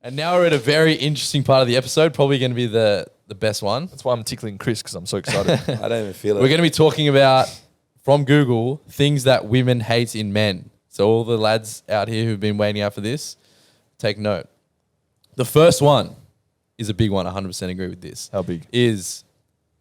And now we're at a very interesting part of the episode, probably going to be the best one. That's why I'm tickling Chris, because I'm so excited. I don't even feel it. We're going to be talking about, from Google, things that women hate in men. So all the lads out here who've been waiting out for this, take note. The first one is a big one, 100% agree with this. How big? Is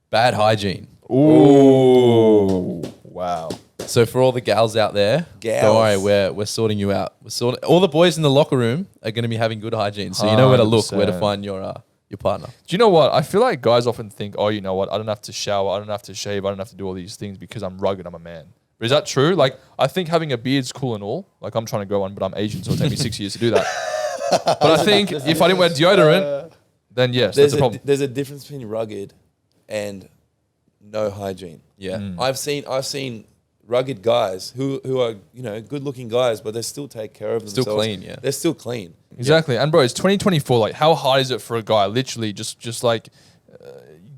bad hygiene. Ooh. Wow. So for all the gals out there, Gals. don't worry, we're sorting you out. All the boys in the locker room are going to be having good hygiene. So you know where to look, where to 100%. find your partner. Do you know what? I feel like guys often think, oh, you know what? I don't have to shower. I don't have to shave. I don't have to do all these things because I'm rugged. I'm a man. But is that true? Like, I think having a beard's cool and all. Like, I'm trying to grow one, but I'm Asian, so it'll take me 6 years to do that. But I think if I didn't wear deodorant, then yes, that's a problem. There's a difference between rugged and no hygiene. Yeah. I've seen rugged guys who are, good-looking guys, but they still take care of themselves. Still clean, yeah. They're still clean. Exactly. And bro, it's 2024. Like, how hard is it for a guy literally just like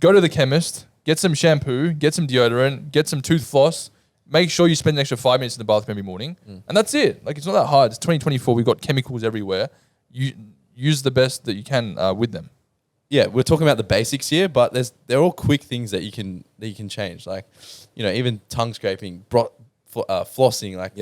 go to the chemist, get some shampoo, get some deodorant, get some tooth floss, make sure you spend an extra 5 minutes in the bathroom every morning. And that's it. Like, it's not that hard. It's 2024. We've got chemicals everywhere. You use the best that you can with them. Yeah, we're talking about the basics here, but they're all quick things that you can change. Like, even tongue scraping, flossing, like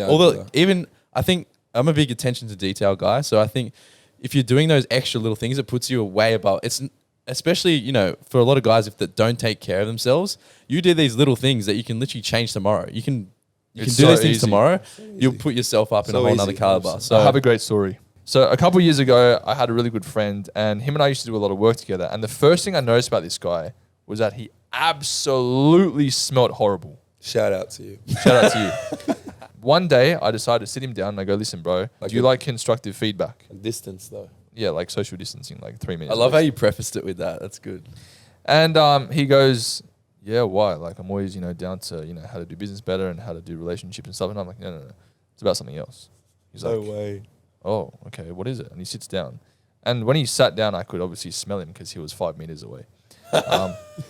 I think I'm a big attention to detail guy. So I think if you're doing those extra little things, it puts you way above. It's especially, for a lot of guys that don't take care of themselves, you do these little things that you can literally change tomorrow. You can do so these things easy. tomorrow. You'll put yourself up in a whole nother caliber. So I have a great story. So a couple of years ago, I had a really good friend, and him and I used to do a lot of work together. And the first thing I noticed about this guy was that he absolutely smelled horrible. Shout out to you. Shout out to you. One day, I decided to sit him down and I go, listen, bro, do you like constructive feedback? Distance, though. Yeah, like social distancing, like 3 minutes. I love how you prefaced it with that. That's good. And he goes, yeah, why? Like, I'm always, down to, how to do business better and how to do relationships and stuff. And I'm like, no. It's about something else. He's No like, way. oh, okay, what is it? And he sits down. And when he sat down, I could obviously smell him because he was 5 meters away.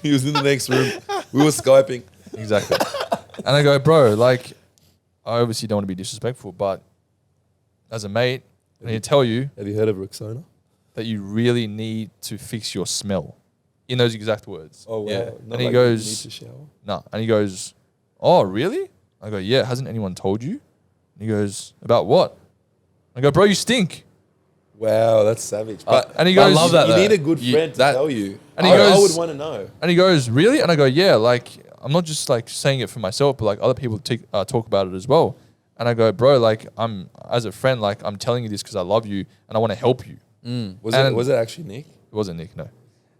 He was in the next room. We were Skyping. Exactly. And I go, bro, like, I obviously don't want to be disrespectful, but as a mate, I need to tell you Have you heard of Rexona? that you really need to fix your smell. In those exact words. Oh, wow. Yeah. Not And he like goes- you need to shower. No. And he goes, oh, really? I go, yeah, hasn't anyone told you? And he goes, about what? I go, bro, you stink. Wow, that's savage. But and he I goes, love that. you though. need a good friend to that- tell you. And he I goes- would want to know. And he goes, really? And I go, yeah, like, I'm not just like saying it for myself, but like other people talk about it as well. And I go, bro, like, I'm, as a friend, like, I'm telling you this because I love you and I want to help you. Was it actually Nick? It wasn't Nick, no.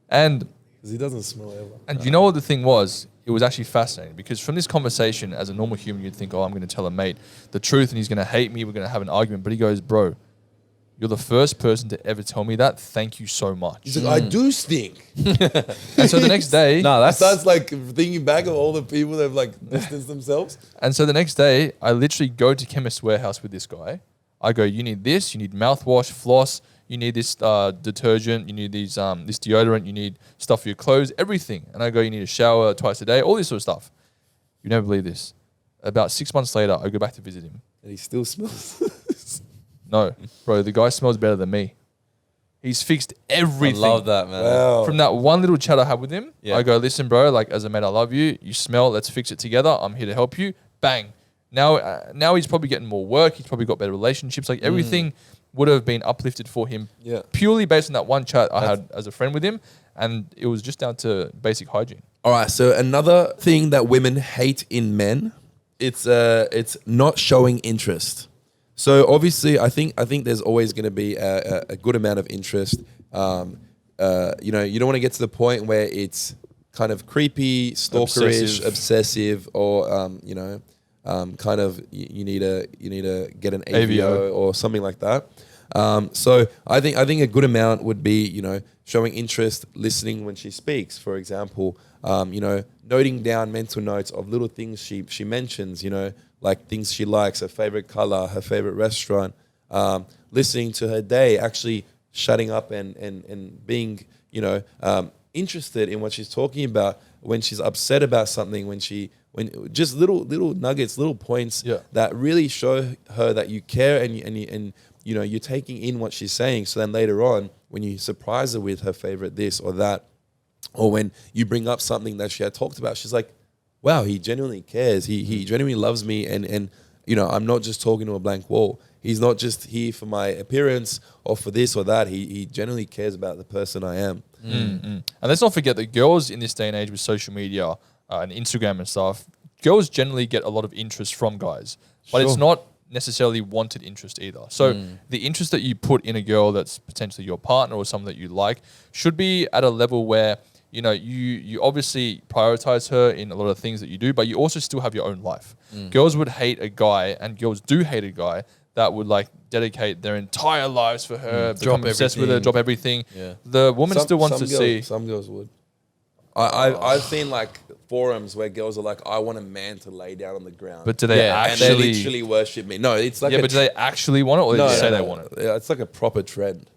And Because he doesn't smell ever. you know what the thing was? It was actually fascinating because from this conversation, as a normal human, you'd think, oh, I'm going to tell a mate the truth and he's going to hate me. We're going to have an argument. But he goes, bro, you're the first person to ever tell me that. Thank you so much. He's like, I do stink. And so the next day, No, that's Starts like thinking back of all the people that have like distanced themselves. and so the next day, I literally go to Chemist Warehouse with this guy. I go, you need this, you need mouthwash, floss, you need this detergent, you need these this deodorant, you need stuff for your clothes, everything. And I go, you need a shower twice a day, all this sort of stuff. You never believe this. About 6 months later, I go back to visit him. And he still smells. No, bro, the guy smells better than me. He's fixed I everything. love that, man. Wow. From that one little chat I had with him, Yeah. I go, listen, bro, like, as a mate, I love you. You smell, let's fix it together. I'm here to help you. Bang. Now he's probably getting more work. He's probably got better relationships. Like, everything would have been uplifted for him Yeah. purely based on that one chat I had as a friend with him. And it was just down to basic hygiene. All right. So another thing that women hate in men, it's not showing interest. So obviously, I think there's always going to be a good amount of interest. You don't want to get to the point where it's kind of creepy, stalkerish, obsessive, or kind of you need to get an AVO or something like that. So I think a good amount would be showing interest, listening when she speaks, for example. Noting down mental notes of little things she mentions. Like things she likes, her favorite color, her favorite restaurant. Listening to her day, actually shutting up and being interested in what she's talking about. When she's upset about something, when just little nuggets, little points that really show her that you care and you're taking in what she's saying. So then later on, you surprise her with her favorite this or that, or when you bring up something that she had talked about, she's like, wow, he genuinely cares. He genuinely loves me. And you know, I'm not just talking to a blank wall. He's not just here for my appearance or for this or that. He genuinely cares about the person I am. And let's not forget that girls in this day and age with social media and Instagram and stuff, girls generally get a lot of interest from guys, but it's not necessarily wanted interest either. So the interest that you put in a girl that's potentially your partner or someone that you like should be at a level where, you know, you obviously prioritize her in a lot of things that you do, but you also still have your own life. Girls would hate a guy, and girls do hate a guy that would like dedicate their entire lives for her, become obsessed with her, drop everything. Yeah. The woman still wants to see. Some girls would. I've seen like forums where girls are like, I want a man to lay down on the ground. But do they and actually? they literally worship me. No, it's like But do they actually want it, or do they say they want it? Yeah, it's like a proper trend.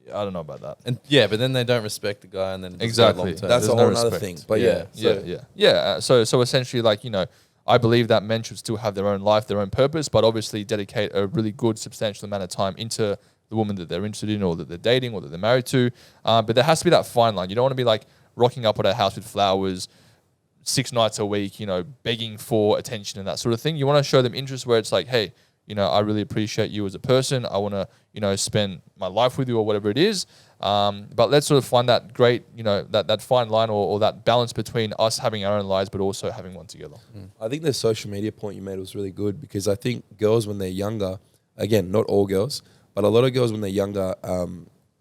I don't know about that. And but then they don't respect the guy, and then it doesn't go Exactly. long-term. That's There's a no whole other respect. thing. But yeah. So essentially, like, you know, I believe that men should still have their own life, their own purpose, but obviously dedicate a really good, substantial amount of time into the woman that they're interested in, or that they're dating, or that they're married to. But there has to be that fine line. You don't want to be like rocking up at her house with flowers 6 nights a week, you know, begging for attention and that sort of thing. You want to show them interest where it's like, hey, you know, I really appreciate you as a person. I want to, you know, spend my life with you, or whatever it is. But let's sort of find that great, you know, that fine line, or that balance between us having our own lives, but also having one together. I think the social media point you made was really good, because I think girls when they're younger, again, not all girls, but a lot of girls when they're younger,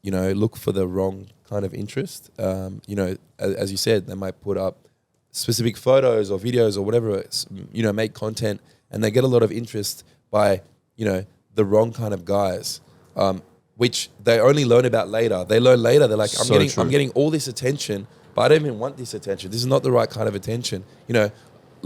you know, look for the wrong kind of interest. You know, as you said, they might put up specific photos or videos or whatever, you know, make content, and they get a lot of interest by, you know, the wrong kind of guys, which they only learn about later. They learn later. They're like, I'm getting all this attention, but I don't even want this attention. This is not the right kind of attention. You know, a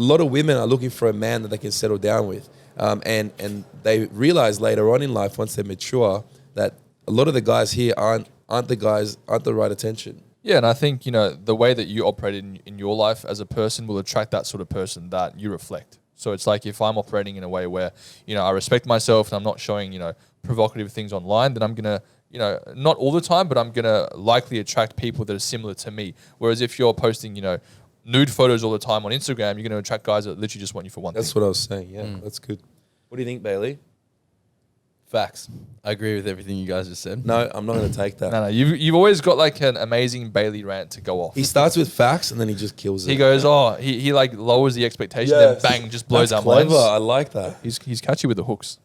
lot of women are looking for a man that they can settle down with. And they realize later on in life, once they're mature, that a lot of the guys here aren't the right attention. Yeah, and I think, you know, the way that you operate in your life as a person will attract that sort of person that you reflect. So it's like, if I'm operating in a way where, you know, I respect myself and I'm not showing, you know, provocative things online, then I'm going to, you know, not all the time, but I'm going to likely attract people that are similar to me. Whereas if you're posting, you know, nude photos all the time on Instagram, you're going to attract guys that literally just want you for one thing. That's what I was saying. Yeah, that's good. What do you think, Bailey? Facts. I agree with everything you guys just said. No, I'm not going to take that. No, you've always got like an amazing Bailey rant to go off. He starts with facts and then he just kills it. He goes, he like lowers the expectation, Yes. then bang, just blows That's our clever. minds. I like that. He's catchy with the hooks.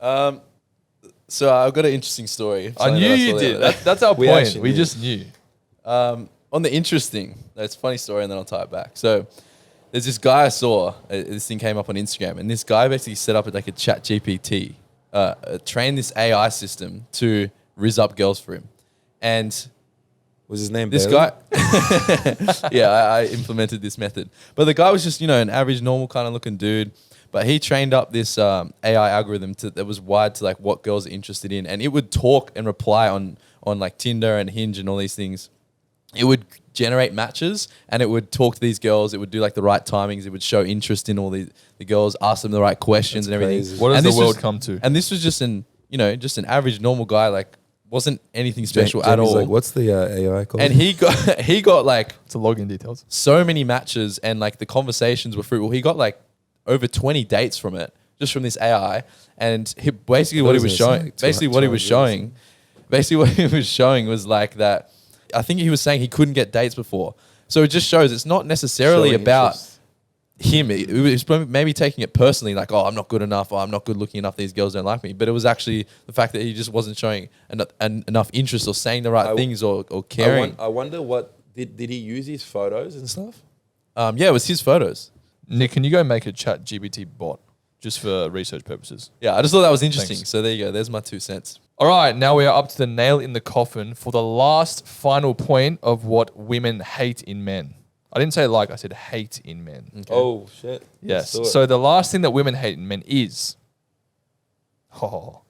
So I've got an interesting story. I knew you did. That's our We point. actually We knew. just knew. On the interesting, it's a funny story, and then I'll tie it back. So there's this guy I saw. This thing came up on Instagram, and this guy basically set up like a chat GPT, trained this AI system to rizz up girls for him. And Was his name this Bailey? guy, yeah, I implemented this method. But the guy was just, you know, an average, normal kind of looking dude. But he trained up this AI algorithm that was wired to like what girls are interested in, and it would talk and reply on like Tinder and Hinge and all these things. It would generate matches, and it would talk to these girls. It would do like the right timings. It would show interest in all the girls, ask them the right questions. That's and everything. crazy. What does And the this world was- come to? And this was just an average, normal guy. Like, wasn't anything special at Jamie's all. like, what's the AI called? And he got like It's a login details. so many matches, and like the conversations were fruitful. He got like over 20 dates from it, just from this AI. And basically what he was showing was like that. I think he was saying he couldn't get dates before. So it just shows it's not necessarily Showing about interest. him. It was maybe taking it personally, like, oh, I'm not good enough, or I'm not good looking enough, these girls don't like me. But it was actually the fact that he just wasn't showing enough interest or saying the right things or caring. I wonder what did he use his photos and stuff? Yeah, it was his photos. Nick, can you go make a chat GPT bot just for research purposes? Yeah, I just thought that was interesting. Thanks. So there you go. There's my 2 cents. All right, now we are up to the nail in the coffin for the last final point of what women hate in men. I didn't say like, I said hate in men. Okay. Oh shit! Yes. Let's do it. So the last thing that women hate in men is. Oh.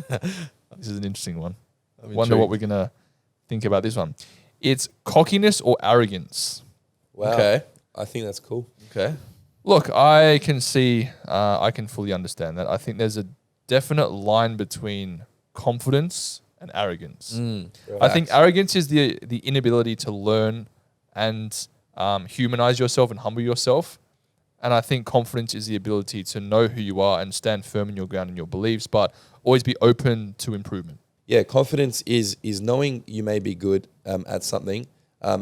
This is an interesting one. Wonder what we're going to think about this one. It's cockiness or arrogance. Wow. Okay. I think that's cool. Okay. Look, I can see, I can fully understand that. I think there's a definite line between confidence and arrogance. Mm. I think arrogance is the inability to learn and humanize yourself and humble yourself. And I think confidence is the ability to know who you are and stand firm in your ground and your beliefs, but always be open to improvement. Yeah, confidence is knowing you may be good at something.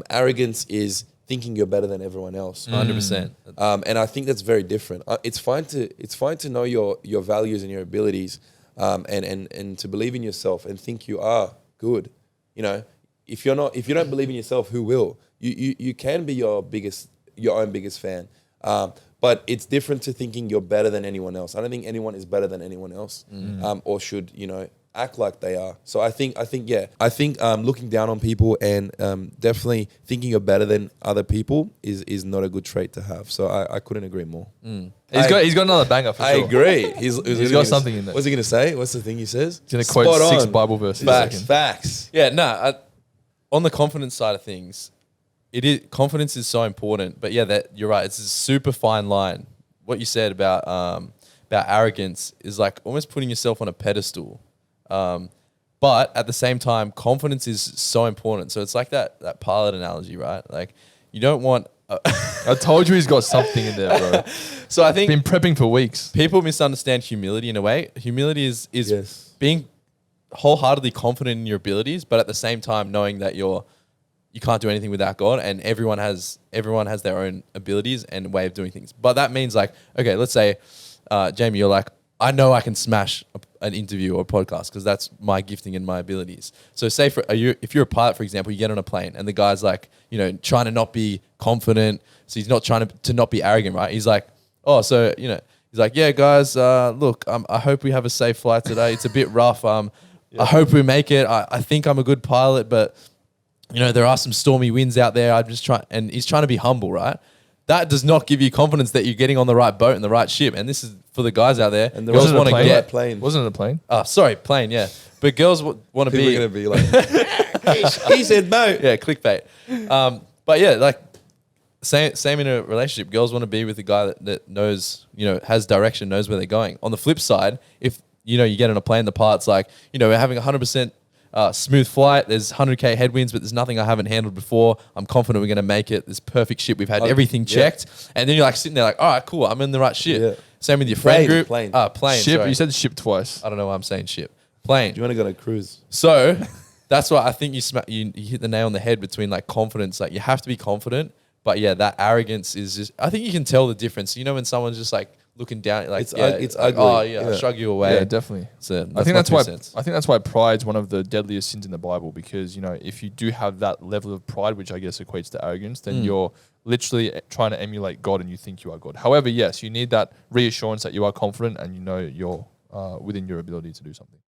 Arrogance is thinking you're better than everyone else. 100%. And I think that's very different. It's fine to know your values and your abilities, and to believe in yourself and think you are good. You know, if you don't believe in yourself, who will? You can be your own biggest fan. But it's different to thinking you're better than anyone else. I don't think anyone is better than anyone else, or should, act like they are. So I think looking down on people and definitely thinking you're better than other people is not a good trait to have. So I couldn't agree more. He's got another banger for I sure. agree. He's got something in there. What's he gonna say? What's the thing he says? He's going to quote Spot 6 on. Bible verses. Facts. Yeah, no. On the confidence side of things, confidence is so important. But yeah, that you're right. It's a super fine line. What you said about arrogance is like almost putting yourself on a pedestal. But at the same time, confidence is so important. So it's like that pilot analogy, right? Like you don't want. I told you he's got something in there, bro. So I think Been prepping for weeks. people misunderstand humility in a way. Humility is Yes. being wholeheartedly confident in your abilities, but at the same time knowing that you can't do anything without God, and everyone has their own abilities and way of doing things. But that means like, okay, let's say, Jamie, you're like, I know I can smash an interview or a podcast because that's my gifting and my abilities. So say if you're a pilot, for example, you get on a plane and the guy's like, trying to not be confident. So he's not trying to not be arrogant, right? He's like, he's like, yeah, guys, look, I hope we have a safe flight today. It's a bit rough. I hope we make it. I think I'm a good pilot, but there are some stormy winds out there. I'm just trying, and he's trying to be humble, right? That does not give you confidence that you're getting on the right boat and the right ship. And this is for the guys out there. And the girls wasn't want a to plane. get Plane. Wasn't it a plane? sorry, plane, yeah. But girls want to People be. are gonna be like, he said no. Yeah, clickbait. But yeah, like same in a relationship. Girls want to be with a guy that knows, has direction, knows where they're going. On the flip side, if you get on a plane, the pilot's like, we're having 100% smooth flight. There's 100K headwinds, but there's nothing I haven't handled before. I'm confident we're going to make it. This perfect ship. We've had everything checked. And then you're like sitting there like, all right, cool. I'm in the right ship. Yeah. Same with your friend group. Plane. Plane. Ship. Sorry. You said ship twice. I don't know why I'm saying ship. Plane. Do you want to go on a cruise? So that's why I think you hit the nail on the head between like confidence. Like you have to be confident, but yeah, that arrogance is just. I think you can tell the difference. When someone's just like looking down, like It's like, ugly. oh yeah, I'll shrug you away. Yeah, definitely. So I think that's my why. 2 cents. I think that's why pride's one of the deadliest sins in the Bible. Because if you do have that level of pride, which I guess equates to arrogance, then you're literally trying to emulate God, and you think you are God. However, yes, you need that reassurance that you are confident and you're within your ability to do something.